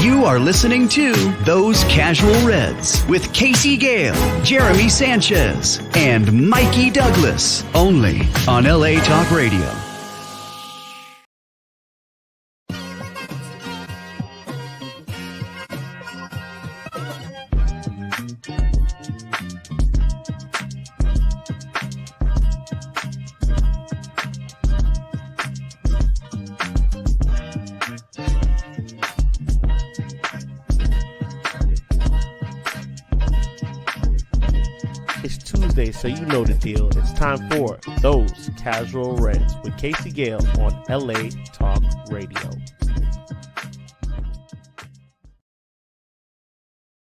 You are listening to Those Casual Reds with Casey Gayle, Jeremy Sanchez, and Mikey Douglas, only on LA Talk Radio. So you know the deal. It's time for Those Casual Reds with Casey Gayle on LA Talk Radio.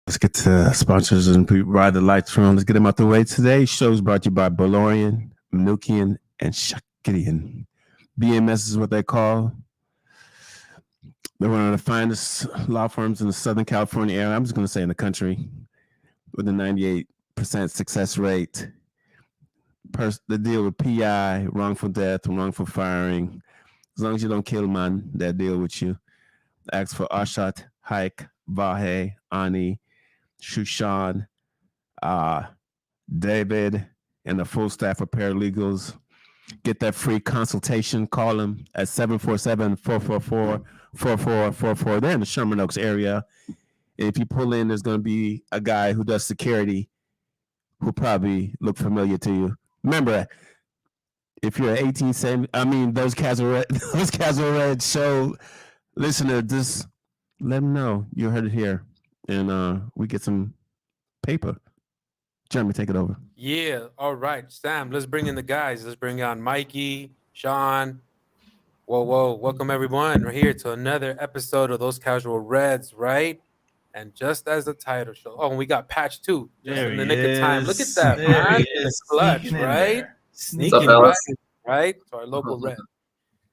Let's get to sponsors and ride the lights from. Let's get them out the way. Today's show is brought to you by Bolorian, Milkian, and Shakidian. BMS is what they call. They're one of the finest law firms in the Southern California area. I'm just going to say in the country, with a 98% success rate. The deal with PI, wrongful death, wrongful firing. As long as you don't kill man, they'll deal with you. Ask for Ashat, Haik, Vahe, Ani, Shushan, David, and the full staff of paralegals. Get that free consultation. Call them at 747-444-4444. They're in the Sherman Oaks area. And if you pull in, there's going to be a guy who does security who probably look familiar to you. Remember, if you're an 1870, those Casul Red show listener, just let them know you heard it here, and we get some paper. Jeremy, take it over. Yeah, all right, Sam. Let's bring in the guys. Let's bring on Mikey, Sean. Whoa! Welcome everyone. We're here to another episode of Those Casual Reds, right? And just as the title show, and we got Patch too, just in the nick of time. Look at that, man! It's clutch, right? Sneaking right to our local Red.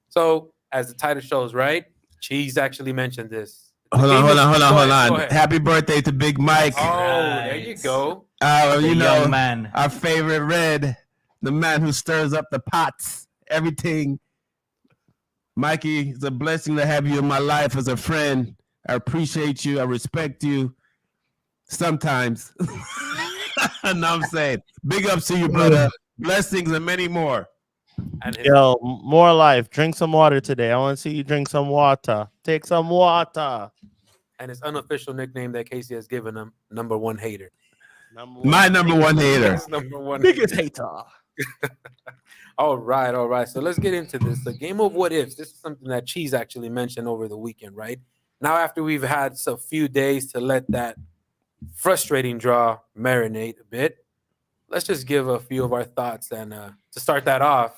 So, as the title shows, right? Cheese actually mentioned this. Hold on. Happy birthday to Big Mike! Oh, nice. There you go. You know, man, our favorite Red, the man who stirs up the pots, everything. Mikey, it's a blessing to have you in my life as a friend. I appreciate you. I respect you. Sometimes. No, I'm saying. Big ups to you, brother. Blessings and many more. Yo, more life. Drink some water today. I want to see you drink some water. Take some water. And his unofficial nickname that Casey has given him, number one hater. My number one hater. Biggest hater. All right. So let's get into this. The game of what ifs. This is something that Cheese actually mentioned over the weekend, right? Now, after we've had a few days to let that frustrating draw marinate a bit, let's just give a few of our thoughts. And to start that off,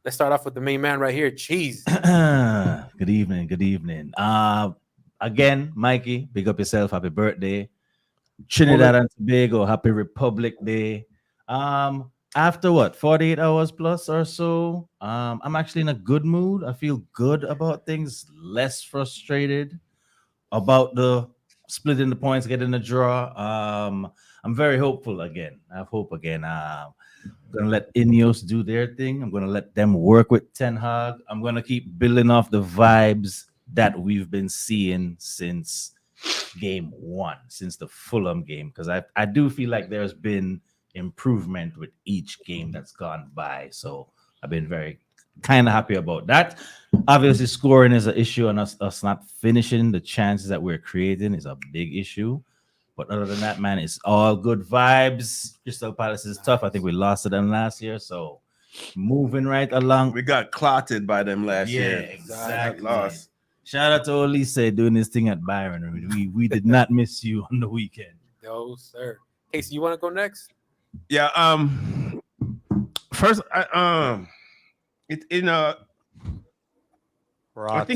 let's start off with the main man right here, Cheese. Good evening. Again, Mikey, big up yourself. Happy birthday. Trinidad and Tobago, happy Republic Day. After 48 hours plus or so, I'm actually in a good mood. I feel good about things, less frustrated about the splitting the points, getting the draw. I'm very hopeful again. I have hope again. I'm going to let Ineos do their thing. I'm going to let them work with Ten Hag. I'm going to keep building off the vibes that we've been seeing since game one, since the Fulham game, because I do feel like there's been improvement with each game that's gone by. So I've been very kind of happy about that. Obviously, scoring is an issue, and us not finishing the chances that we're creating is a big issue. But other than that, man, it's all good vibes. Crystal Palace is tough. I think we lost to them last year, so moving right along. We got clotted by them last year. Yeah, exactly. Lost. Shout out to Olise doing his thing at Byron. We did not miss you on the weekend. No, sir. Casey, you want to go next? Yeah. First, I think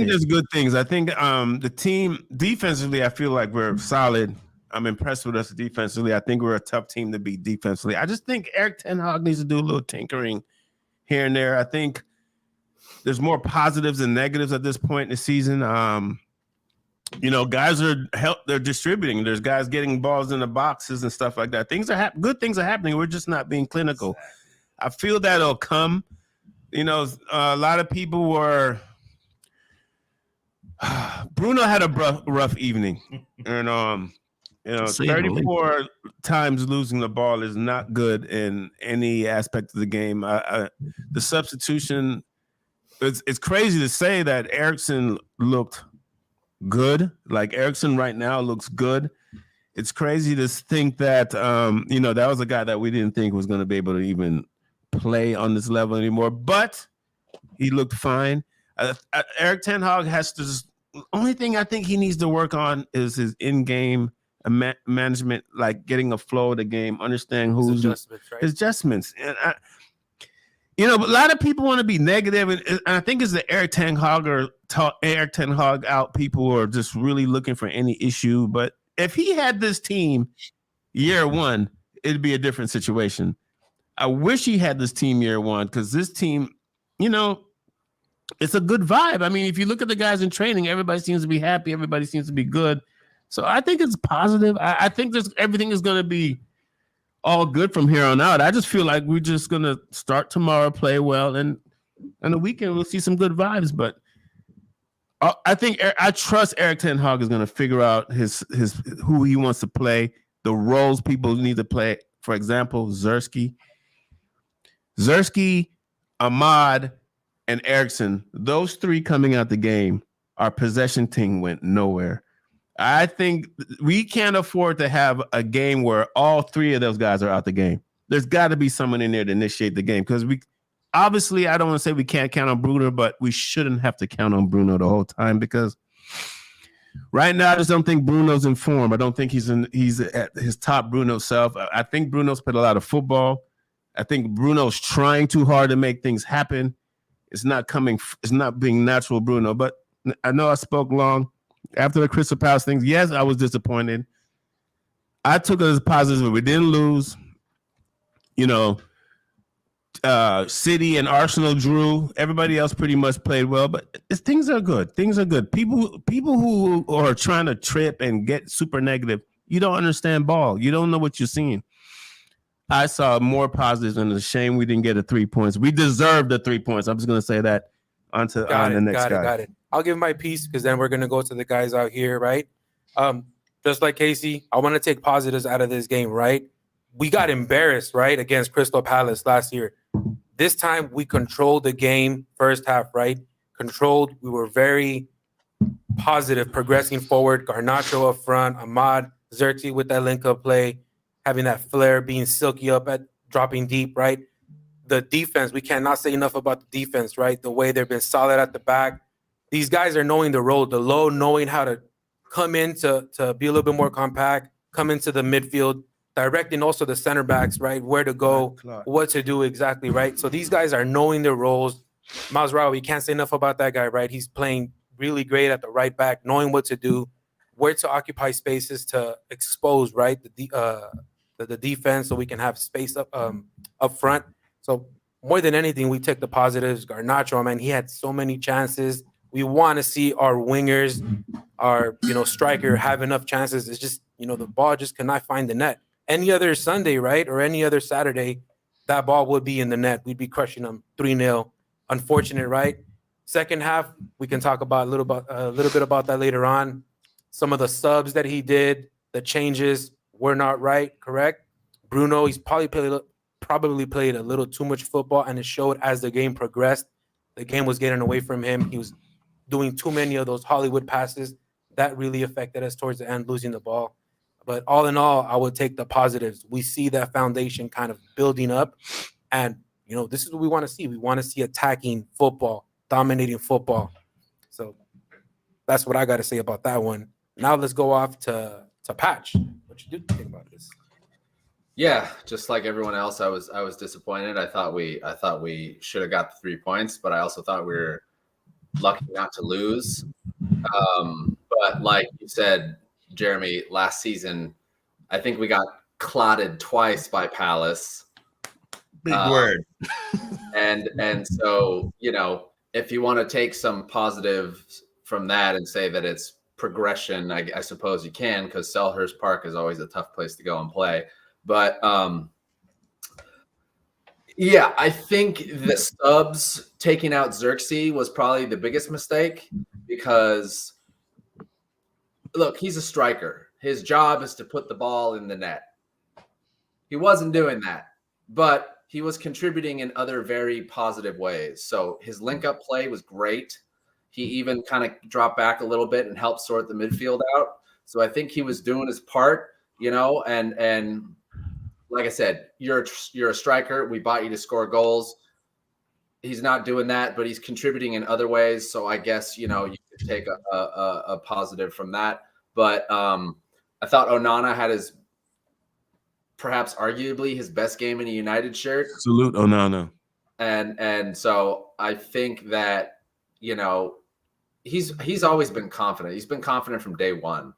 there's good things. I think the team defensively, I feel like we're solid. I'm impressed with us defensively. I think we're a tough team to beat defensively. I just think Eric Ten Hag needs to do a little tinkering here and there. I think there's more positives than negatives at this point in the season. Guys they're distributing. There's guys getting balls in the boxes and stuff like that. Good things are happening. We're just not being clinical. I feel that'll come. A lot of people were Bruno had a rough evening, and 34 times losing the ball is not good in any aspect of the game. The substitution, it's crazy to say that Erickson looked good. Like Erickson right now looks good. It's crazy to think that that was a guy that we didn't think was going to be able to even play on this level anymore, but he looked fine. Eric Ten Hag has to only thing I think he needs to work on is his in-game management, like getting a flow of the game, understanding who's his adjustments. And but a lot of people want to be negative, and I think it's the Eric Ten Hag out people who are just really looking for any issue. But if he had this team year one, it'd be a different situation. I wish he had this team year one because this team, it's a good vibe. I mean, if you look at the guys in training, everybody seems to be happy. Everybody seems to be good. So I think it's positive. I think everything is going to be all good from here on out. I just feel like we're just going to start tomorrow, play well, and on the weekend we'll see some good vibes. But I trust Eric Ten Hag is going to figure out his who he wants to play, the roles people need to play. For example, Zersky, Ahmad, and Erickson, those three coming out the game, our possession team went nowhere. I think we can't afford to have a game where all three of those guys are out the game. There's got to be someone in there to initiate the game because obviously, I don't want to say we can't count on Bruno, but we shouldn't have to count on Bruno the whole time because right now I just don't think Bruno's in form. I don't think he's at his top Bruno self. I think Bruno's played a lot of football. I think Bruno's trying too hard to make things happen. It's not being natural Bruno, but I know I spoke long. After the Crystal Palace things, yes, I was disappointed. I took it as positive. We didn't lose. City and Arsenal drew. Everybody else pretty much played well, but things are good. Things are good. People who are trying to trip and get super negative, you don't understand ball. You don't know what you're seeing. I saw more positives, and it's a shame we didn't get 3 points. We deserved the 3 points. I'm just going to say that on the next guy. Got it. I'll give my piece because then we're going to go to the guys out here, right? Just like Casey, I want to take positives out of this game, right? We got embarrassed, right, against Crystal Palace last year. This time we controlled the game first half, right? Controlled. We were very positive, progressing forward. Garnacho up front, Ahmad, Zerti with that link-up play, having that flair, being silky up at dropping deep, right? The defense, we cannot say enough about the defense, right? The way they've been solid at the back. These guys are knowing the role, the low, knowing how to come in to be a little bit more compact, come into the midfield, directing also the center backs, right? Where to go, what to do exactly, right? So these guys are knowing their roles. Mazraoui, we can't say enough about that guy, right? He's playing really great at the right back, knowing what to do, where to occupy spaces to expose, right? The defense so we can have space up front. So more than anything, we take the positives. Garnacho, man, he had so many chances. We want to see our wingers, our striker have enough chances. It's just the ball just cannot find the net. Any other Sunday, right, or any other Saturday, that ball would be in the net. We'd be crushing them 3-0. Unfortunate, right? Second half, we can talk about a little bit about that later on. Some of the subs that he did, the changes were not right. Correct? Bruno, he's probably played a little too much football, and it showed as the game progressed. The game was getting away from him. He was doing too many of those Hollywood passes. That really affected us towards the end, losing the ball. But all in all, I would take the positives. We see that foundation kind of building up. And, this is what we want to see. We want to see attacking football, dominating football. So that's what I got to say about that one. Now let's go off to Patch. What you do think about this? Yeah, just like everyone else, I was disappointed. I thought we should have got the 3 points, but I also thought we were lucky not to lose. But like you said, Jeremy, last season, I think we got clotted twice by Palace. Big word. And so, if you want to take some positives from that and say that it's progression, I suppose you can, because Selhurst Park is always a tough place to go and play. But I think the subs taking out Xerxes was probably the biggest mistake. because look, he's a striker. His job is to put the ball in the net. He wasn't doing that, but he was contributing in other very positive ways. So his link-up play was great. He even kind of dropped back a little bit and helped sort the midfield out. So I think he was doing his part, and like I said, you're a striker. We bought you to score goals. He's not doing that, but he's contributing in other ways. So I guess, you could take a positive from that. But I thought Onana had perhaps arguably his best game in a United shirt. Salute Onana. And so I think that, he's always been confident. He's been confident from day one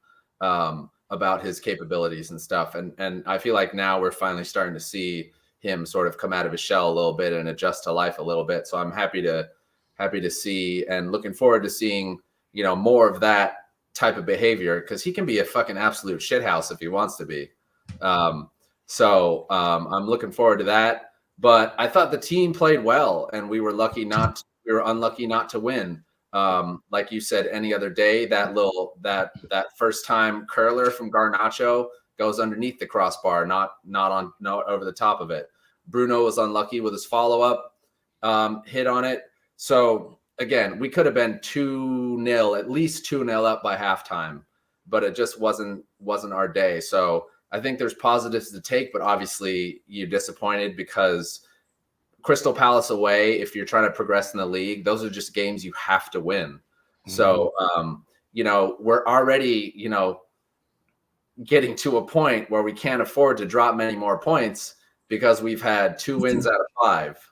about his capabilities and stuff. And I feel like now we're finally starting to see him sort of come out of his shell a little bit and adjust to life a little bit. So I'm happy to see and looking forward to seeing, more of that type of behavior, because he can be a fucking absolute shithouse if he wants to be. So I'm looking forward to that. But I thought the team played well, and we were unlucky not to win. Like you said, any other day, that first time curler from Garnacho goes underneath the crossbar, not over the top of it. Bruno was unlucky with his follow-up hit on it. So again, we could have been 2-0, at least 2-0 up by halftime, but it just wasn't our day. So I think there's positives to take, but obviously you're disappointed because Crystal Palace away, if you're trying to progress in the league, those are just games you have to win. Mm-hmm. So, we're already, getting to a point where we can't afford to drop many more points because we've had 2 wins out of 5.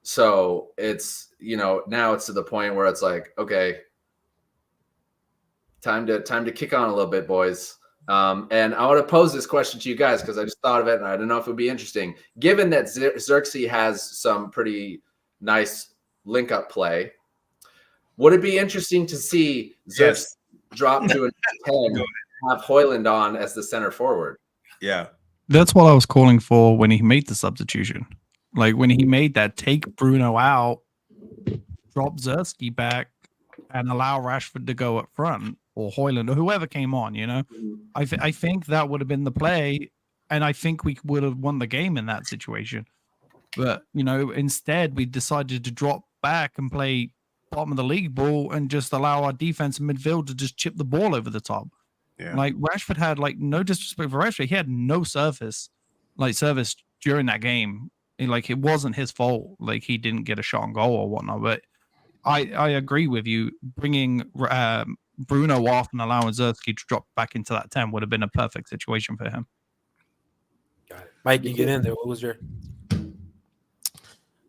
So it's, now it's to the point where it's like, okay, time to kick on a little bit, boys. And I want to pose this question to you guys because I just thought of it and I don't know if it would be interesting. Given that Xerxes has some pretty nice link-up play, would it be interesting to see Xerxes drop to a 10, have Højlund on as the center forward? Yeah. That's what I was calling for when he made the substitution. Like when he made that, take Bruno out, drop Xerxes back, and allow Rashford to go up front, or Højlund, or whoever came on, I think that would have been the play, and I think we would have won the game in that situation. But, instead we decided to drop back and play bottom of the league ball and just allow our defense and midfield to just chip the ball over the top. Yeah. Like Rashford had, no disrespect for Rashford, he had no service during that game. It wasn't his fault. He didn't get a shot on goal or whatnot. But I agree with you. Bringing Bruno off and allowing Xerxes to drop back into that 10 would have been a perfect situation for him. Got it. Mike, you get in there. What was your...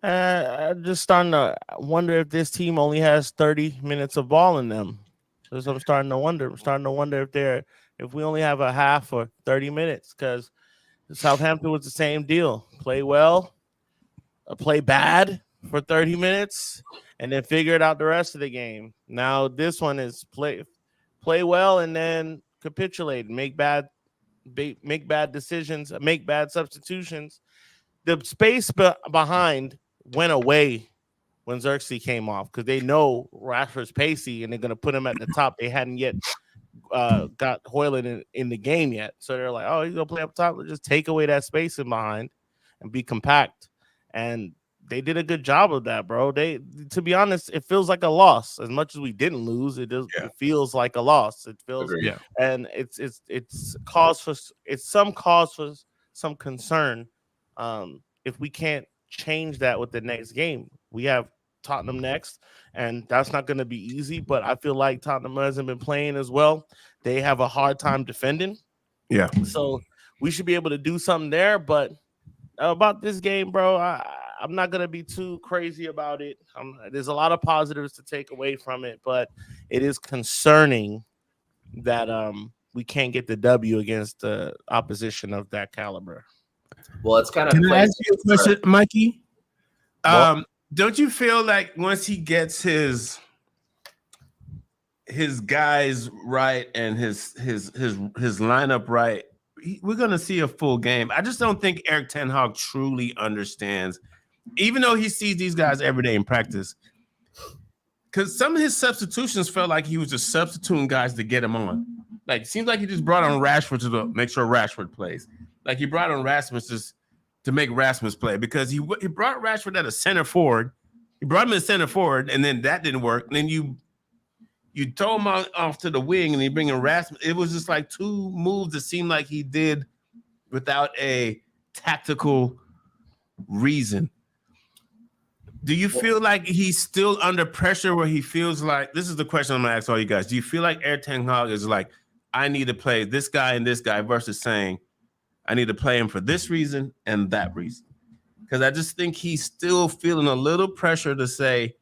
I'm just starting to wonder if this team only has 30 minutes of ball in them. That's what I'm starting to wonder. I'm starting to wonder if we only have a half or 30 minutes, because Southampton was the same deal. Play well, play bad for 30 minutes, and then figure it out the rest of the game. Now this one is play well and then capitulate, make bad decisions, make bad substitutions. The space behind went away when Xerxes came off because they know Rashford's pacey and they're going to put him at the top. They hadn't yet got Højlund in the game yet. So they're like, oh, he's going to play up top. Let's just take away that space in behind and be compact. And they did a good job of that, bro. To be honest, it feels like a loss. As much as we didn't lose, it feels like a loss. It feels, and it's some cause for some concern. If we can't change that with the next game, we have Tottenham next, and that's not going to be easy. But I feel like Tottenham hasn't been playing as well. They have a hard time defending. Yeah. So we should be able to do something there. But about this game, bro, I'm not going to be too crazy about it. There's a lot of positives to take away from it, but it is concerning that we can't get the W against the opposition of that caliber. Well, it's kind of. Can I ask you a question, Mikey? Don't you feel like once he gets his guys right and his lineup right, we're gonna see a full game? I just don't think Erik ten Hag truly understands, even though he sees these guys every day in practice. because some of his substitutions felt like he was just substituting guys to get him on. Like, seems like he just brought on Rashford to make sure Rashford plays. Like, he brought on Rasmus just to make Rasmus play because he brought Rashford at a center forward. He brought him in center forward, and then that didn't work. And then you throw him off to the wing, and you bring in Rasmus. It was just like two moves that seemed like he did without a tactical reason. Do you feel like he's still under pressure where he feels like, this is the question I'm going to ask all you guys. Do you feel like Erik ten Hag is like, I need to play this guy and this guy versus saying, I need to play him for this reason and that reason? Because I just think he's still feeling a little pressure to say,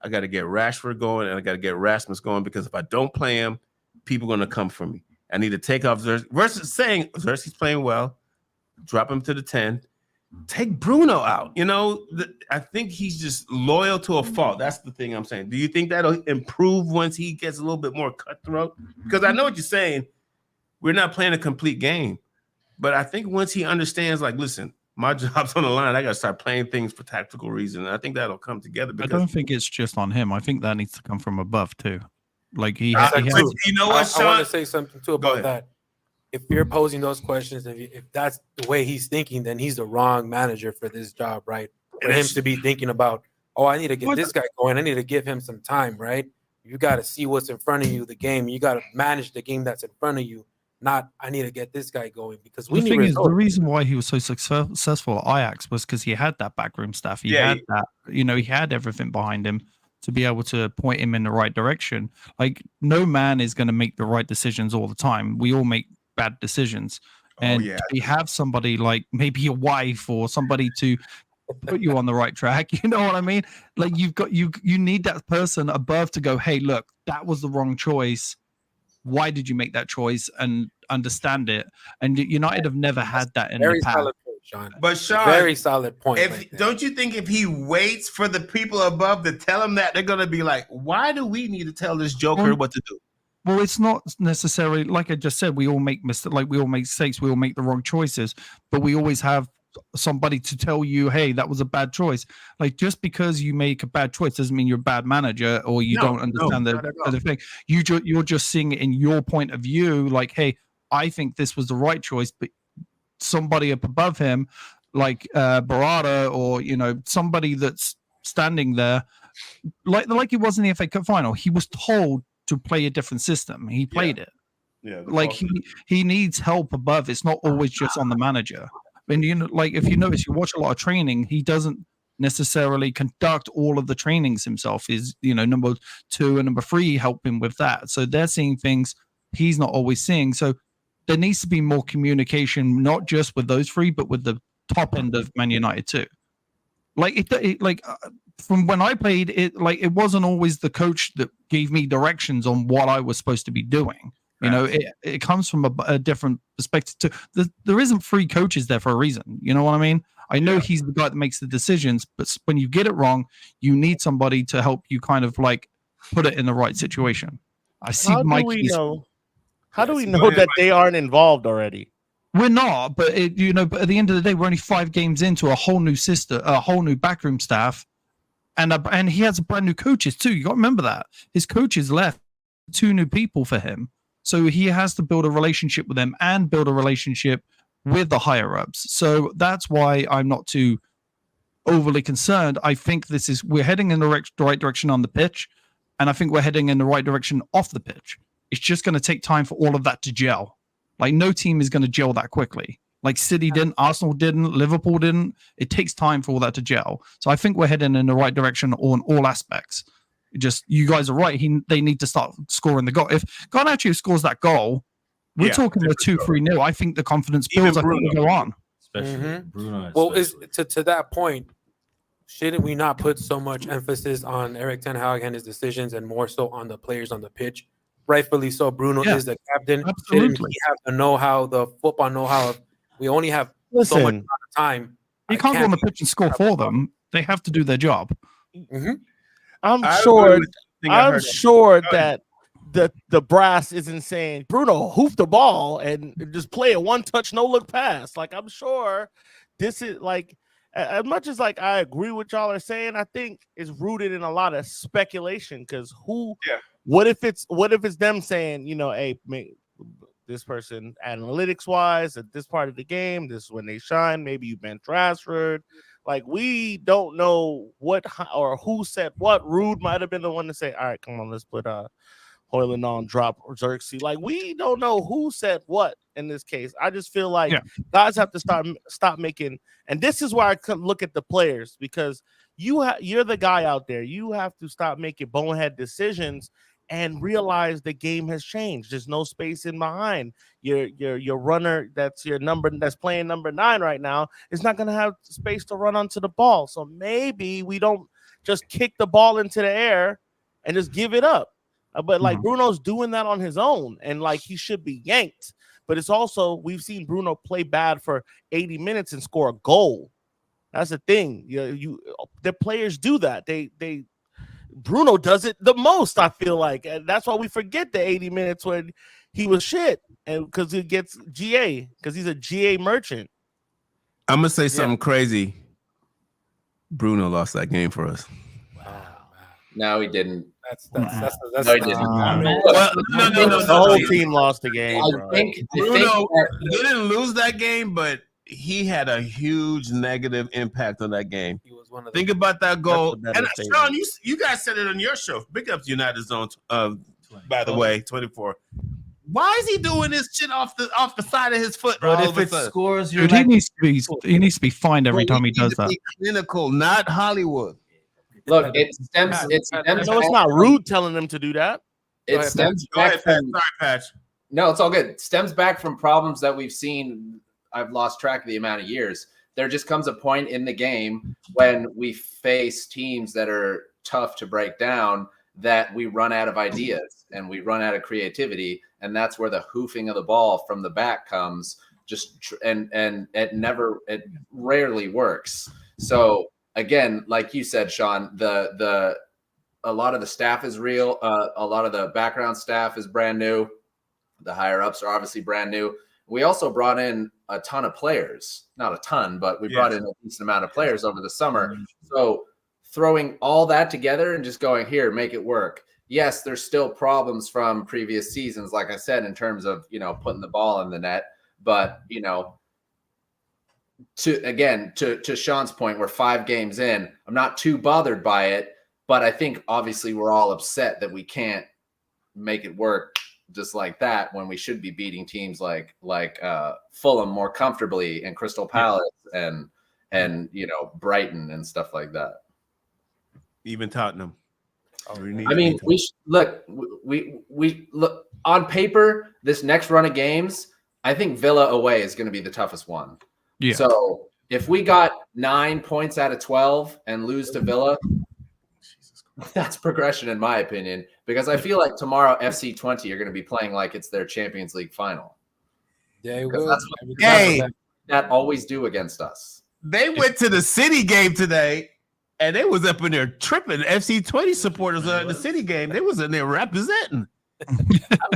I got to get Rashford going and I got to get Rasmus going because if I don't play him, people are going to come for me. I need to take off Xerxes versus saying Xerxes playing well, drop him to the 10. Take Bruno out. You know, I think he's just loyal to a fault. That's the thing I'm saying. Do you think that'll improve once he gets a little bit more cutthroat? Because I know what you're saying. We're not playing a complete game. But I think once he understands, like, listen, my job's on the line. I got to start playing things for tactical reasons. I think that'll come together. I don't think it's just on him. I think that needs to come from above, too. Like, you know what, Sean? I want to say something, too, about that. If you're posing those questions, if that's the way he's thinking, then he's the wrong manager for this job, right? For him to be thinking about, oh, I need to get this guy going. I need to give him some time, right? You got to see what's in front of you, the game. You got to manage the game that's in front of you, not I need to get this guy going. Because the thing is, the reason why he was so successful at Ajax was because he had that backroom staff. He had that, he had everything behind him to be able to point him in the right direction. Like, no man is going to make the right decisions all the time. We all make bad decisions, and we have somebody like maybe your wife or somebody to put you on the right track. You know what I mean? Like, you need that person above to go, hey, look, that was the wrong choice. Why did you make that choice? And understand it. And United have never had that in the past. Solid point, Sean. But Sean, very solid point. Don't you think if he waits for the people above to tell him that, they're gonna be like, why do we need to tell this joker what to do? Well, it's not necessarily, like I just said, we all make mistakes, we all make mistakes, we all make the wrong choices, but we always have somebody to tell you, hey, that was a bad choice. Like, just because you make a bad choice doesn't mean you're a bad manager or you don't understand the thing. You're just seeing it in your point of view, like, hey, I think this was the right choice, but somebody up above him, like Barada or, somebody that's standing there, like he was in the FA Cup final, he was told to play a different system. He played it. Yeah, like he needs help above. It's not always just on the manager. And like, if you notice, you watch a lot of training, he doesn't necessarily conduct all of the trainings himself. Is number 2 and number 3 help him with that. So they're seeing things he's not always seeing. So there needs to be more communication, not just with those 3, but with the top end of Man United too. Like from when I played it, like, it wasn't always the coach that gave me directions on what I was supposed to be doing. It comes from a different perspective too. There isn't 3 coaches there for a reason. You know what I mean? I know he's the guy that makes the decisions, but when you get it wrong, you need somebody to help you kind of like put it in the right situation. I see. How do we know that they aren't involved already? We're not, but but at the end of the day, we're only 5 games into a whole new system, a whole new backroom staff, and he has brand new coaches too. You got to remember that his coaches left 2 new people for him, so he has to build a relationship with them and build a relationship with the higher ups. So that's why I'm not too overly concerned. I think we're heading in the right direction on the pitch, and I think we're heading in the right direction off the pitch. It's just going to take time for all of that to gel. Like, no team is going to gel that quickly. Like, City didn't, Arsenal didn't, Liverpool didn't. It takes time for all that to gel. So I think we're heading in the right direction on all aspects. You guys are right. They need to start scoring the goal. If Garnacho scores that goal, we're talking a 2-3-0. I think the confidence builds. I think we go on. Especially Bruno. Well, to that point, shouldn't we not put so much emphasis on Erik ten Hag and his decisions and more so on the players on the pitch? Rightfully so. Bruno is the captain. Absolutely. Shouldn't he have the know-how, the football know-how? We only have so much time. You can't go on the pitch and score for them. They have to do their job. Mm-hmm. I'm sure that the brass isn't saying, Bruno, hoof the ball and just play a one-touch, no-look pass. Like, I'm sure this is like, as much as like I agree with y'all are saying, I think it's rooted in a lot of speculation. Because what if it's them saying, hey, this person analytics wise at this part of the game, this is when they shine. Maybe you bench Rashford. Like, we don't know what or who said what. Rude might have been the one to say, all right, come on, let's put Hoyland on, drop Xerxes. Like, we don't know who said what in this case. I just feel like guys have to stop making, and this is where I could look at the players, because you're the guy out there. You have to stop making bonehead decisions and realize the game has changed. There's no space in behind. Your runner that's playing number 9 right now is not going to have space to run onto the ball. So maybe we don't just kick the ball into the air and just give it up. But like Bruno's doing that on his own, and like he should be yanked. But it's also, we've seen Bruno play bad for 80 minutes and score a goal. That's the thing. The players do that. Bruno does it the most, I feel like, and that's why we forget the 80 minutes when he was shit, and because he gets GA, because he's a GA merchant. I'm gonna say something crazy. Bruno lost that game for us. No, he didn't. That's no, he didn't. No. The whole team lost the game. I think Bruno didn't lose that game, but he had a huge negative impact on that game. He was one of Think about that goal. And statement. Sean, you guys said it on your show. Big up United Zone, by the way, 24. Why is he doing this shit off the side of his foot? But all if of a it sudden? scores, Dude, he needs to be fined every time he does that. Be clinical, not Hollywood. Look, it stems. I know it's not rude telling them to do that. It stems back from. Sorry, Patch. No, it's all good. It stems back from problems that we've seen. I've lost track of the amount of years. There just comes a point in the game when we face teams that are tough to break down that we run out of ideas and we run out of creativity, and that's where the hoofing of the ball from the back comes. And it rarely works. So again, like you said, Sean, a lot of the staff is real. A lot of the background staff is brand new. The higher ups are obviously brand new. We also brought in a ton of players, not a ton, but we brought in a decent amount of players over the summer. So throwing all that together and just going, here, make it work. Yes, there's still problems from previous seasons, like I said, in terms of, putting the ball in the net. But, to Sean's point, we're 5 games in. I'm not too bothered by it, but I think obviously we're all upset that we can't make it work just like that when we should be beating teams like Fulham more comfortably, and Crystal Palace and Brighton and stuff like that. Even Tottenham. We look on paper. This next run of games, I think Villa away is going to be the toughest one. Yeah. So if we got 9 points out of 12 and lose to Villa, that's progression in my opinion, because I feel like tomorrow FC 20 are going to be playing like it's their Champions League final. Yeah, that's what that always do against us. They went to the City game today, and they was up in there tripping. FC 20 supporters at the City game. They was in there representing. I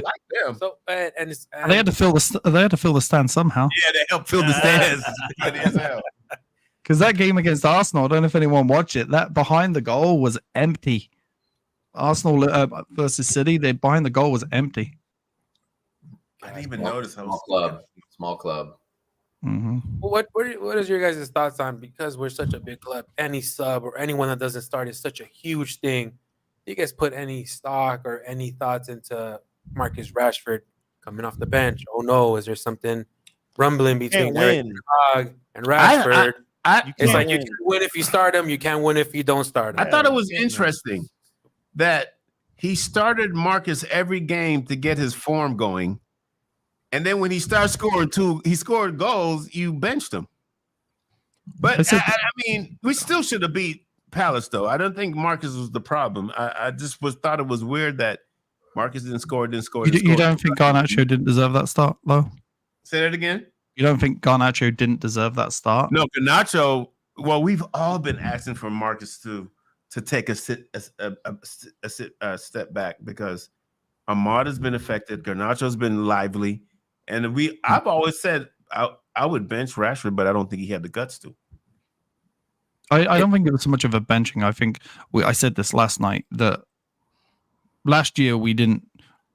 like them. So and They had to fill the stand somehow. Yeah, they helped fill the stands. Because that game against Arsenal, I don't know if anyone watched it. That behind the goal was empty. Arsenal versus City, behind the goal was empty. I didn't even notice. Small club. Mm-hmm. What is your guys' thoughts on, because we're such a big club, any sub or anyone that doesn't start is such a huge thing? Do you guys put any stock or any thoughts into Marcus Rashford coming off the bench? Oh no, is there something rumbling between Eric and Rashford? It's like you can win if you start him, you can't win if you don't start him. I thought it was interesting that he started Marcus every game to get his form going. And then when he started he scored goals, you benched him. But I mean, we still should have beat Palace, though. I don't think Marcus was the problem. I just thought it was weird that Marcus didn't score. You don't think Garnacho didn't deserve that start, though? Say that again? You don't think Garnacho didn't deserve that start? No, Garnacho. Well, we've all been asking for Marcus to take a step back, because Armada's been affected. Garnacho's been lively, and I've always said I would bench Rashford, but I don't think he had the guts to. I don't think it was so much of a benching. I think I said this last night that last year we didn't,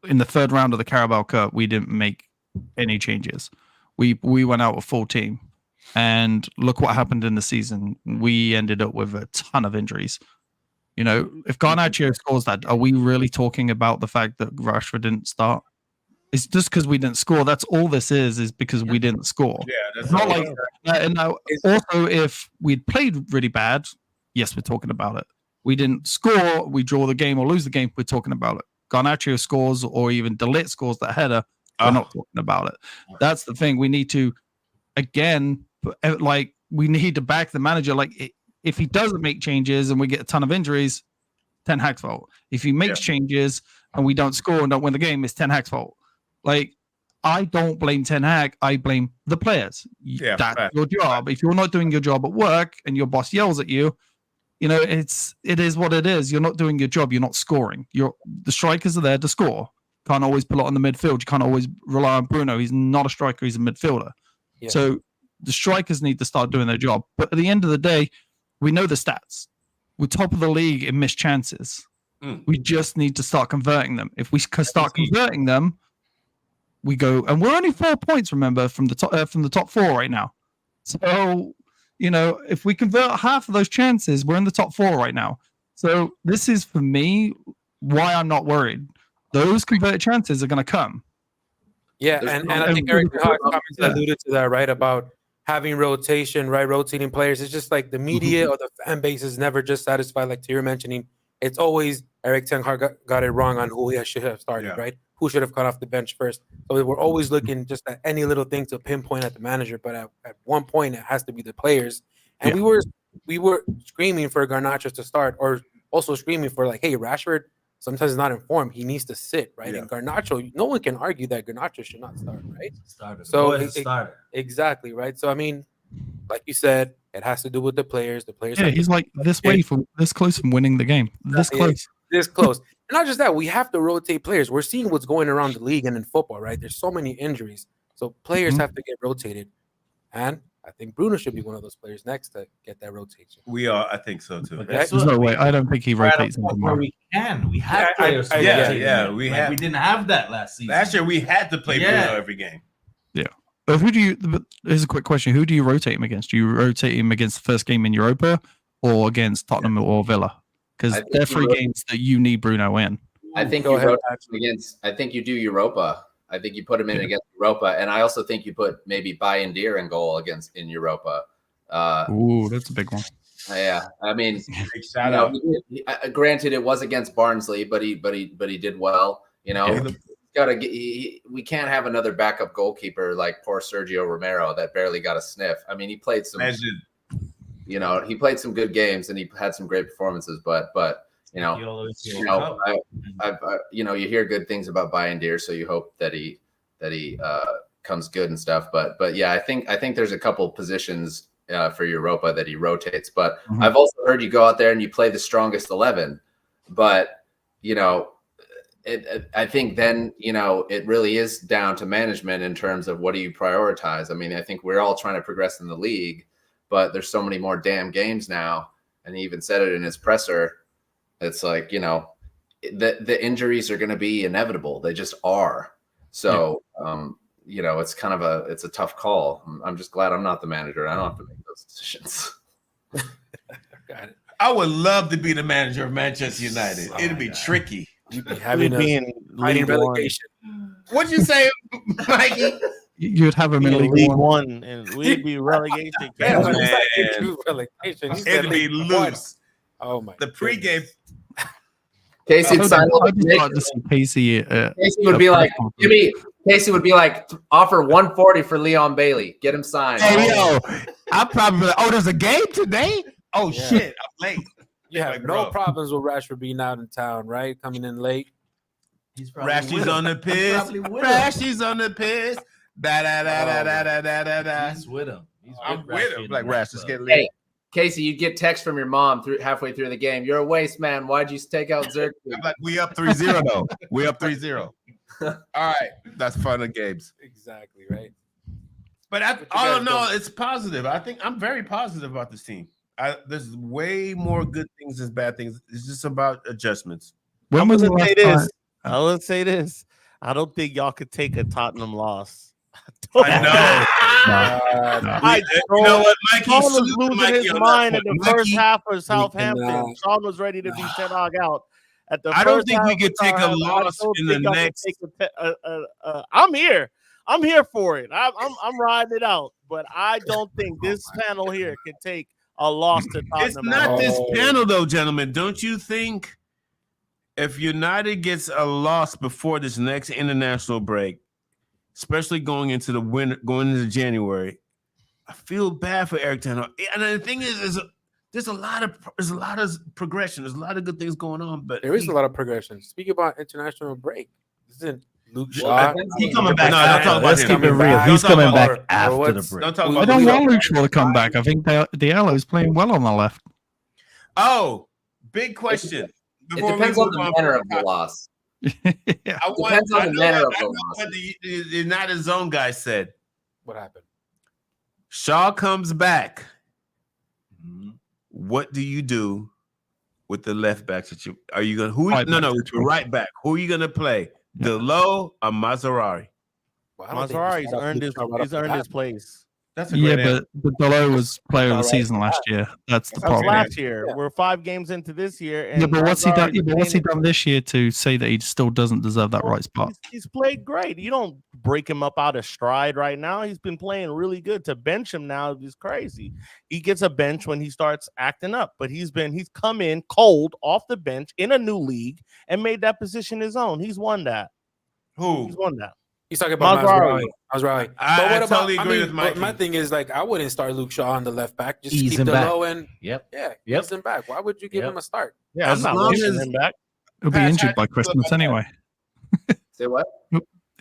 in the third round of the Carabao Cup, we didn't make any changes. We went out with full team, and look what happened in the season. We ended up with a ton of injuries. You know, if Garnacho scores that, are we really talking about the fact that Rashford didn't start? It's just because we didn't score. That's all this is because we didn't score. Yeah, that's Not like and now also if we'd played really bad, yes, we're talking about it. We didn't score, we draw the game or lose the game, we're talking about it. Garnacho scores or even De Ligt scores that header, we're not talking about it. That's the thing. We need to, again, like we need to back the manager. Like if he doesn't make changes and we get a ton of injuries, Ten Hag's fault. If he makes changes and we don't score and don't win the game, it's Ten Hag's fault. Like, I don't blame Ten Hag. I blame the players. Yeah, that's your job. If you're not doing your job at work and your boss yells at you, you know, it is what it is. You're not doing your job. You're not scoring. The strikers are there to score. Can't always pull it on the midfield. You can't always rely on Bruno. He's not a striker. He's a midfielder. Yeah. So the strikers need to start doing their job. But at the end of the day, we know the stats. We're top of the league in missed chances. We just need to start converting them. If we start converting them, we go, and we're only 4 points, remember, from the top four right now. So, you know, if we convert half of those chances, we're in the top four right now. So this is, for me, why I'm not worried. Those converted chances are going to come. Yeah, and I think Eric Ten Hag's comments alluded to that, right, about having rotation, right, rotating players. It's just like the media or the fan base is never just satisfied, like you're mentioning. It's always Eric Ten Hag got it wrong on who he should have started, right? Who should have come off the bench first. So we're always looking just at any little thing to pinpoint at the manager, but at one point it has to be the players. And we were screaming for Garnacho to start, or also screaming for like, hey, Rashford sometimes is not informed. He needs to sit, right? And Garnacho, no one can argue that Garnacho should not start, right? Exactly, right? So I mean, like you said, it has to do with the players. The players. Yeah, he's like this close from winning the game. This close. This close. And not just that, we have to rotate players. We're seeing what's going around the league and in football, right? There's so many injuries. So players have to get rotated. And I think Bruno should be one of those players next to get that rotation. I think so too. Right? There's no way. I don't think he rotates anymore. We have players. We didn't have that last season. Last year we had to play Bruno every game. Yeah. But here's a quick question. Who do you rotate him against? Do you rotate him against the first game in Europa or against Tottenham or Villa? Because they're three games that you need Bruno in. I think you rotate against. I think you do Europa. I think you put him in against Europa, and I also think you put maybe Bayindir in goal in Europa. Ooh, that's a big one. Yeah, I mean, granted, it was against Barnsley, but he did well. You know, we can't have another backup goalkeeper like poor Sergio Romero that barely got a sniff. I mean, he played some. He played some good games and he had some great performances, but you hear good things about Bayindir, so you hope that he comes good and stuff. But yeah, I think there's a couple positions for Europa that he rotates. But I've also heard you go out there and you play the strongest 11. But I think then it really is down to management in terms of what do you prioritize. I mean, I think we're all trying to progress in the league, but there's so many more damn games now. And he even said it in his presser. It's like, the injuries are going to be inevitable. They just are. So, it's kind of it's a tough call. I'm just glad I'm not the manager. I don't have to make those decisions. Got it. I would love to be the manager of Manchester United. It'd be tricky. You'd be having fighting relegation. What'd you say, Mikey? You'd have him in League One, and we'd be relegation. It'd be loose. Oh my! The pregame. Casey would sign up. Casey would be like, Casey would be like, offer 140 for Leon Bailey. Get him signed. Hey, yo, I'm probably like, there's a game today? Oh, shit, I'm late. You have no problems with Rashford being out in town, right? Coming in late. Rashy's on the piss. Rashy's on the piss. He's with him. I'm with him. Like, Rash, just get late. Hey, Casey, you'd get text from your mom halfway through the game. You're a waste man. Why'd you take out Zerk? Like, we up 3-0 though. We up 3-0. All right, that's fun of games. Exactly right. But I don't know. It's positive. I think I'm very positive about this team. There's way more good things than bad things. It's just about adjustments. When was the last time? I will say this. I don't think y'all could take a Tottenham loss. I know. You know what, Mikey? Sean was Salute losing Mikey his on that mind point. in the Mikey, first half of cannot. Southampton. Sean was ready to be sent out. At the I don't first think we half could of take a Southampton, I loss don't in the think y'all could next. take I'm here. I'm here for it. I'm riding it out. But I don't think this panel here can take a loss to Tottenham. It's not this panel, though, gentlemen. Don't you think if United gets a loss before this next international break, especially going into the winter, going into January, I feel bad for Eric Ten Hag. And the thing is there's a lot of progression. There's a lot of good things going on, but There is a lot of progression. Speak about international break. Isn't Luke Shaw? He's coming back. No, don't talk about let's him. keep it real. Don't He's talk coming about- back after the what's- break. Don't talk I about don't Luke. want Luke Shaw to come back. I think Diallo's playing well on the left. Oh, big question. It Before we depends on move the on manner from of the loss. Yeah. Depends on the manner of the loss. what the United Zone guy said. What happened? Shaw comes back. Mhm. What do you do with the left backs that you are you gonna Right back, with your right back? Who are you gonna play? Delo or Maserati? Well, I don't think Mazzarri's should earned his Luke Shaw right off the earned bat. his place. That's a Yeah, great answer. but Delo was player of the Alright. season last year. That's the That was problem. last year. Yeah. We're 5 games into this year. And Yeah, but what's he done? Mazzarri's Yeah, but what's he playing- done this year to say that he still doesn't deserve that right spot? He's played great. You don't break him up out of stride right now. He's been playing really good. To bench him now is crazy. He gets a bench when he starts acting up, but he's come in cold off the bench in a new league and made that position his own. He's won that. Who? He's won that. He's talking about Mazzarri. Mazzarri. I totally agree with but Mikey. my thing is like I wouldn't start Luke Shaw on the left back. Just Ease keep him the back. low and Yep. yeah, Yep. ease him back. Why would you give Yep. him a start? Yeah, As I'm not long pushing as- him back. He'll be Pat, injured how by do you feel Christmas about that? anyway. Say what?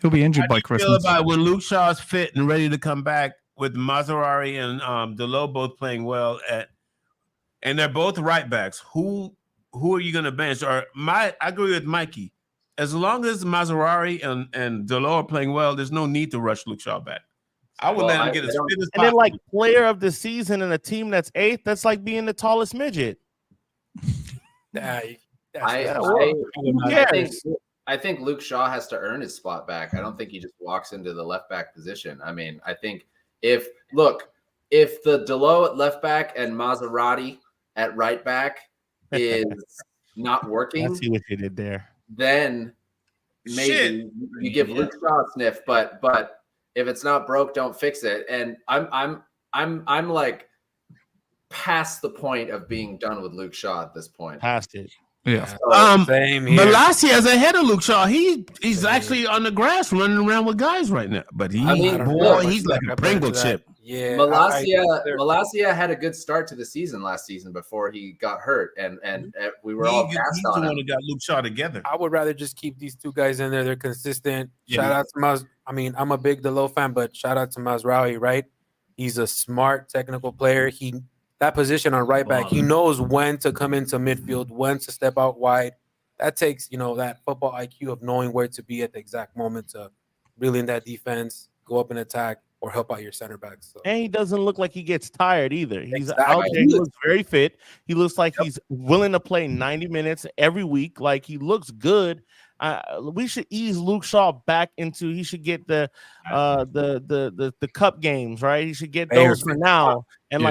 He'll be injured How do by you feel Christmas. about when Luke Shaw's fit and ready to come back with Maserati and Delo both playing well and they're both right backs. Who are you gonna bench? I agree with Mikey. As long as Maserati and Delo are playing well, there's no need to rush Luke Shaw back. I would Well, let him I get as don't- fit as And then, possible. like, player of the season in a team that's 8th, that's like being the tallest midget. I think Luke Shaw has to earn his spot back. I don't think he just walks into the left back position. I mean, I think if the Delo at left back and Maserati at right back is not I working, see what you did there. then maybe you give Luke Shaw a sniff. But if it's not broke, don't fix it. And I'm like past the point of being done with Luke Shaw at this point. Past it. Yeah. Same here. Malacia is ahead of Luke Shaw. He's actually on the grass running around with guys right now. But I mean, he's like a Pringle chip. Yeah, Malacia had a good start to the season last season before he got hurt, and we were all He's cast the on one him. that got Luke Shaw together. I would rather just keep these two guys in there. They're consistent. Yeah. Shout out to Maz. I mean, I'm a big Delo fan, but shout out to Mazraoui, right? He's a smart technical player. That position on right back, he knows when to come into midfield, when to step out wide. That takes, that football IQ of knowing where to be at the exact moment to reel in that defense, go up and attack, or help out your center backs. So. And he doesn't look like he gets tired either. He's Exactly. out there. He looks very fit. He looks like he's willing to play 90 minutes every week. Like, he looks good. We should ease Luke Shaw back into. He should get the cup games, right? He should get those for now and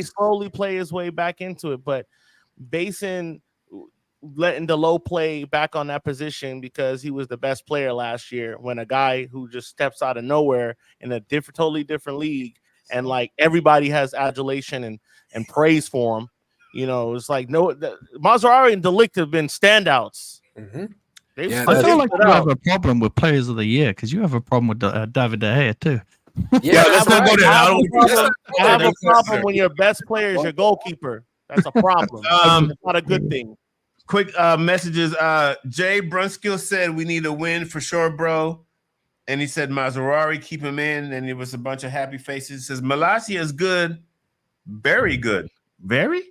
slowly play his way back into it. But Basin letting Delo play back on that position because he was the best player last year, when a guy who just steps out of nowhere in a totally different league, and like everybody has adulation and praise for him. It's like Maserati and Delict have been standouts. Mm-hmm. I feel like you have a problem with players of the year because you have a problem with David De Gea too. Yeah, let's not go there. I have a problem when your best player is your goalkeeper. That's a problem. It's not a good thing. Quick messages. Jay Brunskill said we need a win for sure, bro. And he said Maserati, keep him in. And it was a bunch of happy faces. He says Malacia is good. Very good. Very?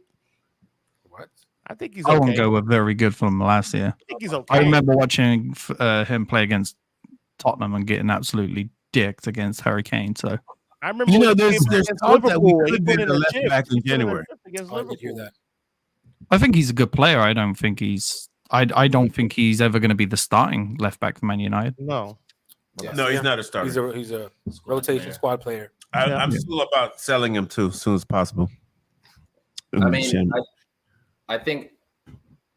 What? I think he's I okay. won't go with very good from last year. I think he's okay. I remember watching him play against Tottenham and getting absolutely dicked against Harry Kane. So I remember there's hope that we could he get put in the a left shift. back in He put in a January. shift against Oh, I did hear Liverpool. that. I think he's a good player. I don't think he's ever going to be the starting left back for Man United. No. Yeah, No, see he's him? not a starter. He's a rotation squad player. I'm still about selling him too, as soon as possible. I mean, I think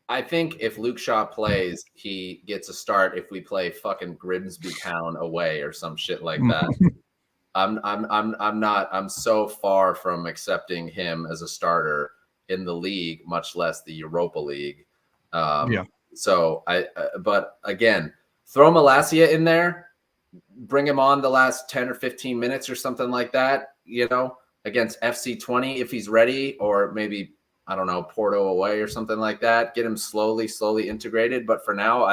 if Luke Shaw plays, he gets a start if we play fucking Grimsby Town away or some shit like that. I'm so far from accepting him as a starter in the league, much less the Europa League. So but again, throw Malacia in there, bring him on the last 10 or 15 minutes or something like that, against FC20 if he's ready, or maybe, I don't know, Porto away or something like that. Get him slowly integrated. But for now,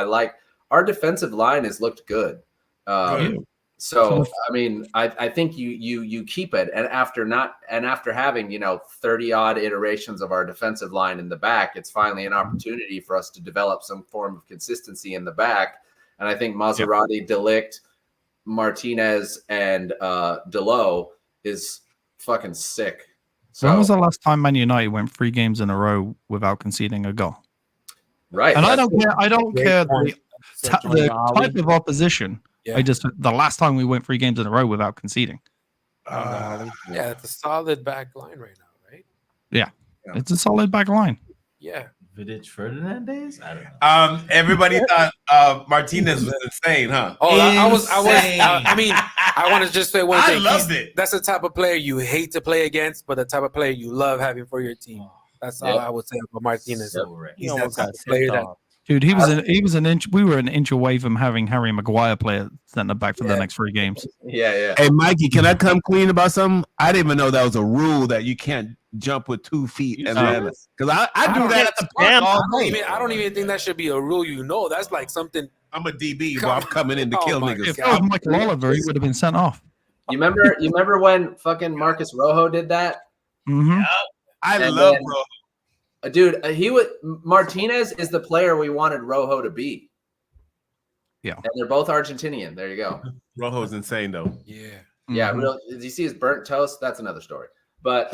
our defensive line has looked good. So I mean, I think you keep it, and after having 30 odd iterations of our defensive line in the back, it's finally an opportunity for us to develop some form of consistency in the back. And I think Maserati, De Ligt, Martinez, and Delo is fucking sick. So, when was the last time Man United went 3 games in a row without conceding a goal? Right, and I don't care the type of opposition. Yeah. The last time we went 3 games in a row without conceding. Yeah, it's a solid back line right now, right? Yeah. It's a solid back line. Yeah. Vidic Fernandez? I don't know. Everybody thought Martinez was insane, huh? Oh, I want to just say one thing. I loved it. That's the type of player you hate to play against, but the type of player you love having for your team. That's all I would say about Martinez. So right. He's that type of player that. Dude, he was an inch. We were an inch away from having Harry Maguire play at centre back for the next 3 games. Yeah. Hey, Mikey, can I come clean about something? I didn't even know that was a rule that you can't jump with 2 feet. Because I do that at the park all day. I don't even think that should be a rule. That's like something. I'm a DB, but I'm coming in to kill niggas. If it was Michael Oliver, he would have been sent off. You remember when fucking Marcus Rojo did that? Mm-hmm. I love Rojo. Dude, Martinez is the player we wanted Rojo to be. Yeah. And they're both Argentinian. There you go. Rojo's insane, though. Yeah. Yeah, did you see his burnt toast? That's another story. But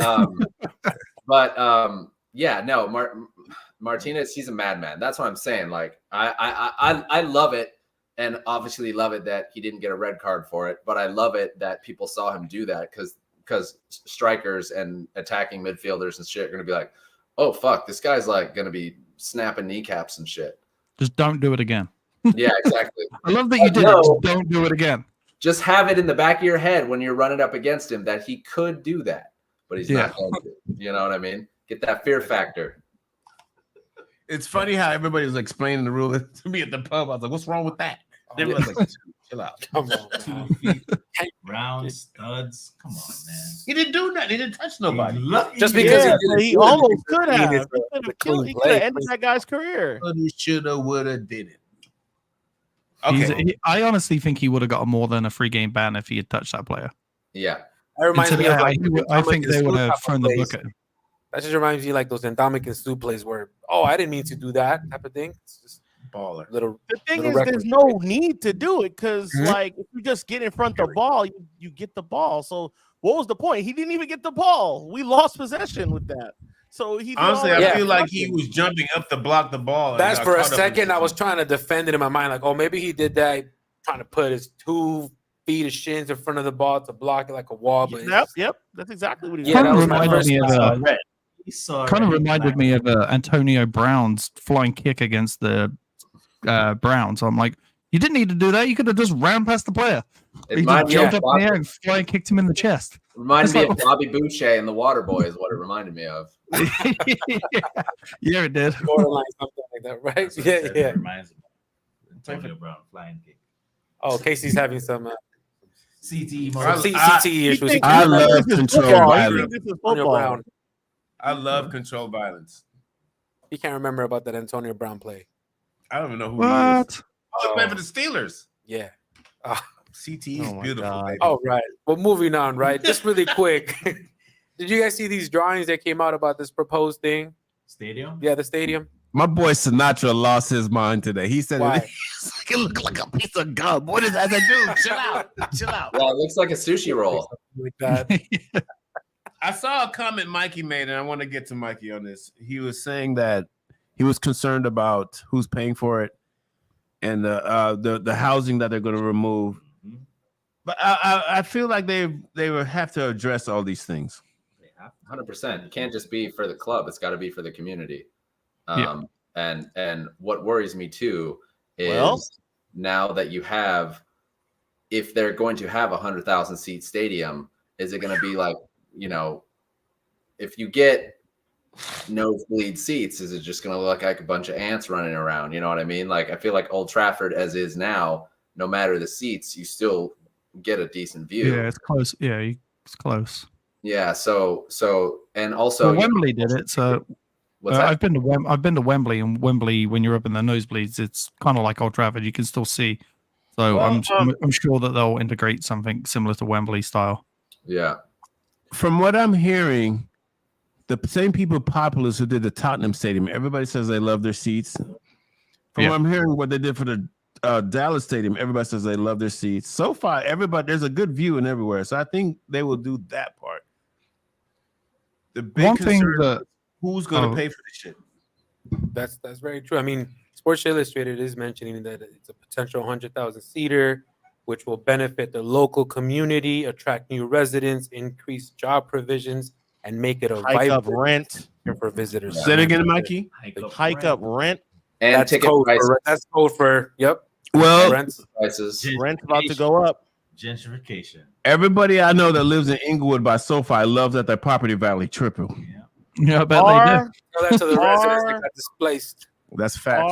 Martinez, he's a madman. That's what I'm saying. Like, I love it, and obviously love it that he didn't get a red card for it. But I love it that people saw him do that because strikers and attacking midfielders and shit are gonna be like, oh fuck, this guy's like gonna be snapping kneecaps and shit. Just don't do it again. Yeah, exactly. I love that you did it. Just don't do it again. Just have it in the back of your head when you're running up against him that he could do that, but he's not going to. You know what I mean? Get that fear factor. It's funny how everybody was explaining the rule to me at the pub. I was like, what's wrong with that? Everyone's like, chill out. Come on. 2 feet, round studs. Come on, man. He didn't do nothing. He didn't touch nobody. Just because he almost could have. He clean could have ended that guy's career. Shoulda, woulda, did it. I honestly think he would have got more than a 3-game ban if he had touched that player. Yeah. That reminds me of I think they would have thrown the book at him. That just reminds me like those endemic and Stu plays where, I didn't mean to do that type of thing. It's just baller. The thing is, there's no need to do it because, like, if you just get in front of the ball, you get the ball. So what was the point? He didn't even get the ball. We lost possession with that. So he honestly, I feel like he was jumping up to block the ball. That's for a second. I was trying to defend it in my mind, like, maybe he did that, trying to put his 2 feet of shins in front of the ball to block it like a wall. But yep, that's exactly what he did. Kind of reminded me of Antonio Brown's flying kick against the Browns. I'm like, you didn't need to do that. You could have just ran past the player. He just jumped up in the air and flying kicked him in the chest. Reminded me of Bobby Boucher and the Water Boy is what it reminded me of. Yeah, it did. Borderline something like that, right? Yeah. Reminds me of Antonio Brown flying kick. Oh, Casey's having some CTE. CTE issues. I love control violence. Brown. I love control violence. He can't remember about that Antonio Brown play. I don't even know who What? he is. Oh, he played for the Steelers. Yeah. CTE is beautiful. Baby. Oh, right. Well, moving on, right? Just really quick. Did you guys see these drawings that came out about this proposed thing? Stadium? Yeah, the stadium. My boy Sinatra lost his mind today. He said Why? it looked like a piece of gum. What is that? I said, dude, chill out. Chill out. Yeah, it looks like a sushi roll. Like that. I saw a comment Mikey made, and I want to get to Mikey on this. He was saying that he was concerned about who's paying for it and the housing that they're going to remove. But I feel like they will have to address all these things. 100%. It can't just be for the club. It's got to be for the community. And what worries me too is now that you have, if they're going to have 100,000 seat stadium, is it going to be like, if you get nosebleed seats, is it just going to look like a bunch of ants running around? You know what I mean? Like, I feel like Old Trafford as is now, no matter the seats, you still get a decent view. Yeah, it's close. Yeah, it's close. Yeah. So, and also Wembley did it. So I've been to Wembley, and Wembley, when you're up in the nosebleeds, it's kind of like Old Trafford. You can still see. So I'm sure that they'll integrate something similar to Wembley style. Yeah. From what I'm hearing, the same people populace who did the Tottenham Stadium, everybody says they love their seats. From what I'm hearing, what they did for the Dallas Stadium, everybody says they love their seats. So far, there's a good view in everywhere. So I think they will do that part. The big concern is who's going to pay for this shit. That's very true. I mean, Sports Illustrated is mentioning that it's a potential 100,000 seater, which will benefit the local community, attract new residents, increase job provisions, and make it a hike up rent for visitors. Say it again, Mikey. Hike up rent. And that's ticket prices. That's code for Well, rent prices. Rent's about to go up. Gentrification. Everybody I know that lives in Inglewood by SoFi loves that their property value triple. Yeah, I bet they do. Tell that to the residents that got displaced. That's fact.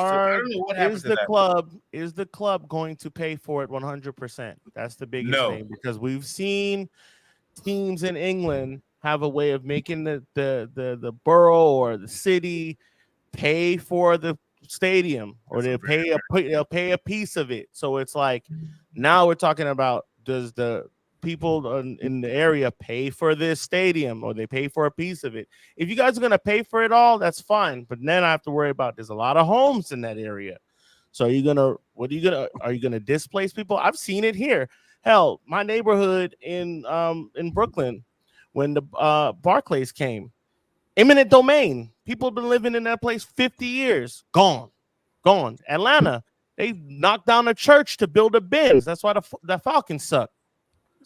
Is the club going to pay for it 100%? That's the biggest thing, because we've seen teams in England have a way of making the borough or the city pay for the stadium, or they'll pay a piece of it. So it's like, now we're talking about, does the people in the area pay for this stadium, or they pay for a piece of it? If you guys are going to pay for it all, that's fine. But then I have to worry about, there's a lot of homes in that area. So are you going to displace people? I've seen it here. Hell, my neighborhood in Brooklyn, when the Barclays came, eminent domain. People have been living in that place 50 years. Gone. Atlanta, they knocked down a church to build a Benz. That's why the Falcons suck.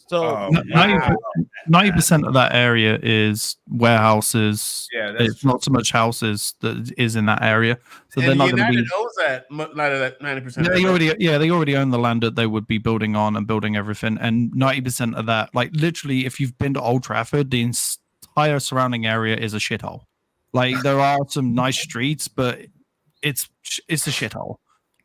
So 90% of that area is warehouses. Yeah, that's it's not so much houses that is in that area. So and they're not going to be. Owns that 90%. They already own the land that they would be building on and building everything. And 90% of that, like literally, if you've been to Old Trafford, the entire surrounding area is a shithole. Like there are some nice streets, but it's a shithole.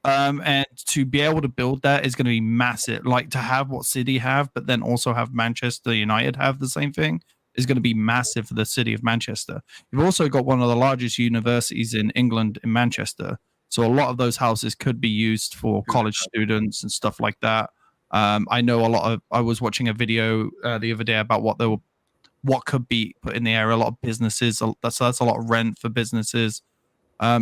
And to be able to build that is going to be massive. Like to have what City have, but then also have Manchester United have the same thing, is going to be massive for the city of Manchester. You've also got one of the largest universities in England in Manchester. So a lot of those houses could be used for college students and stuff like that. I know I was watching a video the other day about what could be put in the area. A lot of businesses. That's a lot of rent for businesses.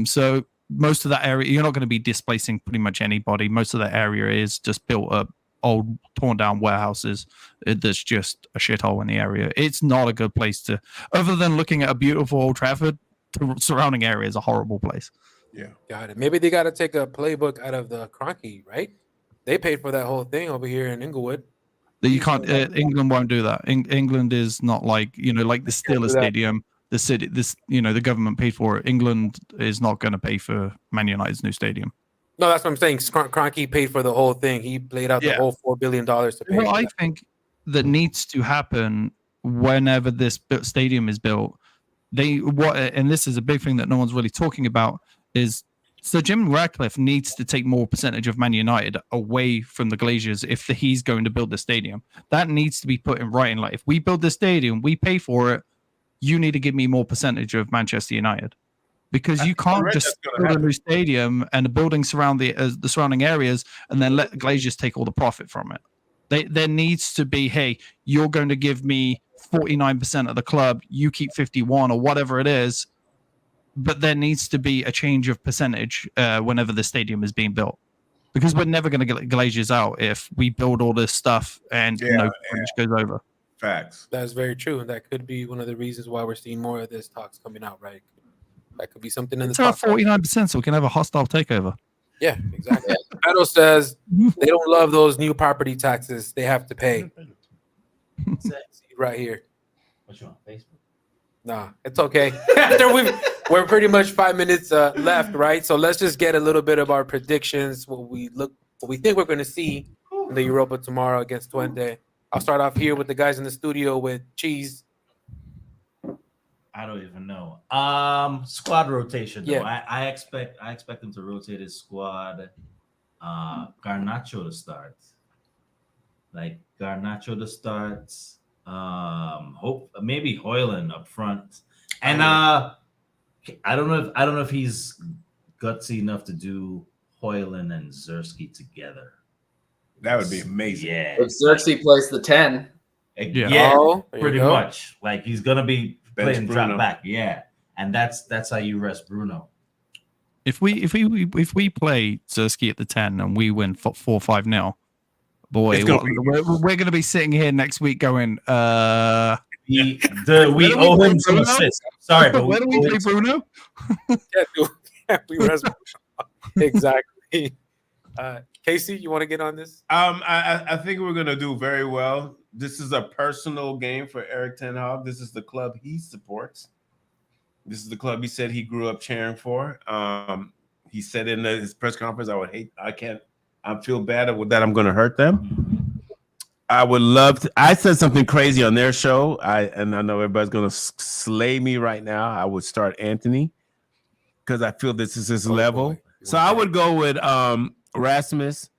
So most of that area, you're not going to be displacing pretty much anybody. Most of that area is just built up old, torn down warehouses. There's just a shithole in the area. It's not a good place to, other than looking at a beautiful Old Trafford, the surrounding area is a horrible place. Yeah. Got it. Maybe they got to take a playbook out of the Kroenke, right? They paid for that whole thing over here in Inglewood. You can't, England won't do that. England is not like, like the Steelers Stadium. The city, the government paid for it. England is not going to pay for Man United's new stadium. No, that's what I'm saying. Kroenke paid for the whole thing. He laid out the whole $4 billion to pay. Well, I think that needs to happen whenever this stadium is built. And this is a big thing that no one's really talking about, is so Jim Ratcliffe needs to take more percentage of Man United away from the Glazers if he's going to build the stadium. That needs to be put in writing. Like, if we build the stadium, we pay for it, you need to give me more percentage of Manchester United, because you can't just build a new stadium and the buildings surround the surrounding areas and then let the Glazers take all the profit from it. There needs to be, hey, you're going to give me 49% of the club, you keep 51 or whatever it is, but there needs to be a change of percentage whenever the stadium is being built, because we're never going to get Glazers out if we build all this stuff and no percentage goes over. Facts. That's very true, and that could be one of the reasons why we're seeing more of this talks coming out. Right? That could be something in the It's our talk. 49%, so we can have a hostile takeover. Yeah, exactly. Beto says they don't love those new property taxes they have to pay. Right here. What you on Facebook? Nah, it's okay. We're pretty much 5 minutes left, right? So let's just get a little bit of our predictions, what we think we're going to see in the Europa tomorrow against Twente. I'll start off here with the guys in the studio with Cheese. I don't even know. Squad rotation. Though. Yeah. I expect him to rotate his squad. Garnacho to start. Like Garnacho to start. Hope maybe Hoyland up front. And I don't know if he's gutsy enough to do Hoyland and Zersky together. That would be amazing. Yeah. If Xerxes plays the 10, Yeah, Oh, there you pretty go. much. Like he's gonna be Bench playing Bruno. drop back. Yeah. And that's how you rest Bruno. If we play Zersky at the 10 and we win 4-5-0, boy, It's gonna we're going to be sitting here next week going, We owe we him some Bruno? assists. Sorry, but where do we owe play him some- Bruno? We rest. Exactly. Casey, you want to get on this? I think we're gonna do very well. This is a personal game for Eric Ten Hag. This is the club he supports. This is the club he said he grew up cheering for. He said in his press conference, I feel bad with that. I'm going to hurt them. I would love to. I said something crazy on their show. And I know everybody's going to slay me right now. I would start Anthony because I feel this is his level. boy. So I would go with Rasmus,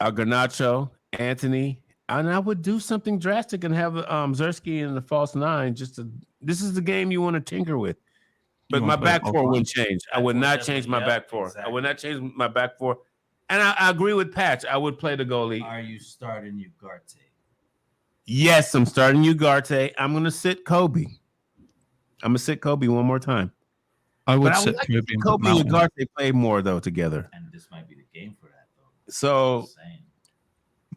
Garnacho, Anthony, and I would do something drastic and have Zersky in the false nine. This is the game you want to tinker with. But You my wanna play back it four offline. wouldn't change. I would not change my back four. I would not change my back four. And I agree with Patch. I would play the goalie. Are you starting Ugarte? Yes, I'm starting Ugarte. I'm going to sit Kobe. I'm going to sit Kobe one more time. I would But I sit would like to Kobe see and Kobe and Mountain. Ugarte play more, though, together. And this might be the game for that, though. So, Just saying.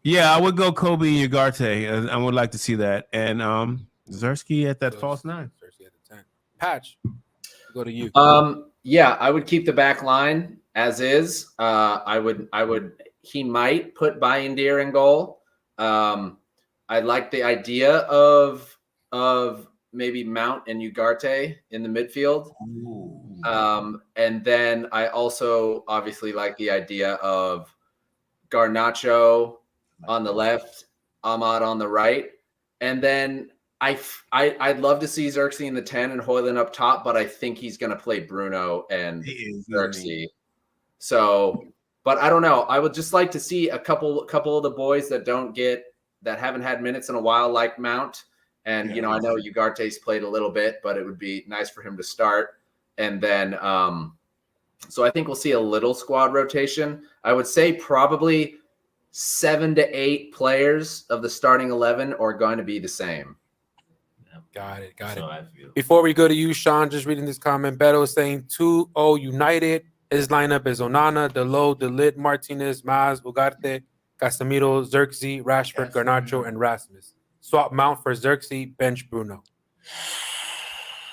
yeah, I would go Kobe and Ugarte. And I would like to see that. And Zersky at that So, false nine. Cersei at the 10. Patch, go to you. yeah, I would keep the back line as is. He might put Bayindir in goal. I like the idea of maybe Mount and Ugarte in the midfield. And then I also obviously like the idea of Garnacho on the left, Ahmad on the right. And then I'd love to see Xerxes in the 10 and Hoyland up top, but I think he's going to play Bruno and Xerxes. So, but I don't know. I would just like to see a couple of the boys that haven't had minutes in a while, like Mount. And, I know Ugarte's played a little bit, but it would be nice for him to start. And then, so I think we'll see a little squad rotation. I would say probably 7 to 8 players of the starting 11 are going to be the same. Got it. So I feel. Before we go to you, Sean, just reading this comment, Beto is saying 2-0 United. His lineup is Onana, Delo, Delit, Martinez, Maz, Ugarte, Casemiro, Xerxes, Rashford, Garnacho, and Rasmus. Swap Mount for Xerxes, bench Bruno.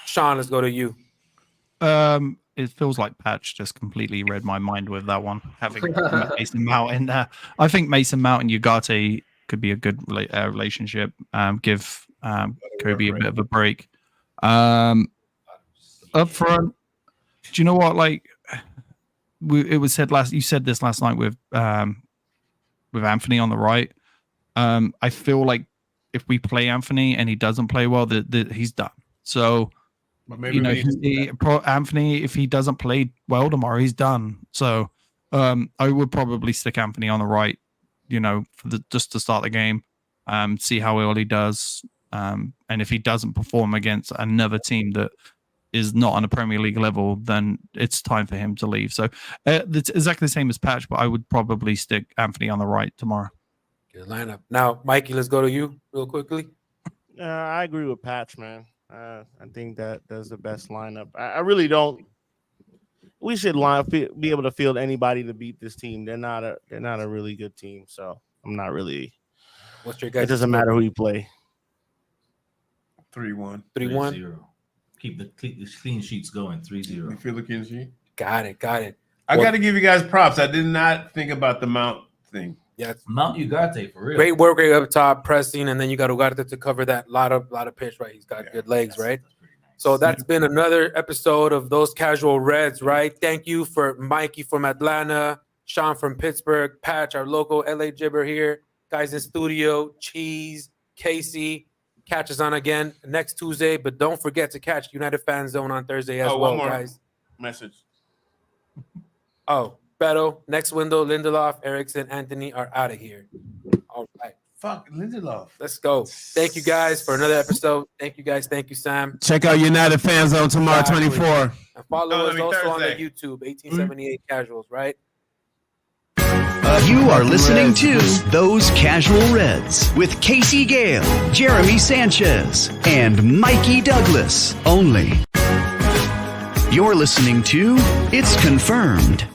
Sean, let's go to you. It feels like Patch just completely read my mind with that one. Having Mason Mount in there, I think Mason Mount and Ugarte could be a good relationship. Give Kobe a bit of a break. Up front, do you know what? Like, it was said last. You said this last night with Anthony on the right. I feel like if we play Anthony and he doesn't play well, he's done. So. Anthony, if he doesn't play well tomorrow, he's done. So I would probably stick Anthony on the right, just to start the game, see how well he does. And if he doesn't perform against another team that is not on a Premier League level, then it's time for him to leave. So it's exactly the same as Patch, but I would probably stick Anthony on the right tomorrow. Good lineup. Now, Mikey, let's go to you real quickly. I agree with Patch, man. I think that's the best lineup. I really don't. We should be able to field anybody to beat this team. They're not a really good team, so I'm not really What's your guys? It doesn't matter who you play. 3-1. 3-1. 3-0. Keep the clean sheets going. 3-0. You feel the clean sheet? Got it. I Well- got to give you guys props. I did not think about the Mount thing. Yeah, Mount Ugarte for real. great work right up top, pressing, and then you got Ugarte to cover that lot of pitch, right? He's got good legs, right? That's pretty nice. So that's been another episode of Those Casual Reds, right? Thank you for Mikey from Atlanta, Sean from Pittsburgh, Patch, our local LA Gibber here, guys in studio, Cheese, Casey. Catch us on again next Tuesday, but don't forget to catch United Fan Zone on Thursday as well, one more guys. message. Oh, Beto, next window, Lindelof, Erickson, Anthony are out of here. All right, Fuck Lindelof. let's go. Thank you guys for another episode. Thank you guys. Thank you, Sam. Check out United Fan Zone tomorrow, Exactly. 24. And follow No, us I mean also on the Thursday. YouTube, 1878 Casuals, right? You are listening to Those Casual Reds with Casey Gayle, Jeremy Sanchez, and Mikey Douglas only. You're listening to It's Confirmed.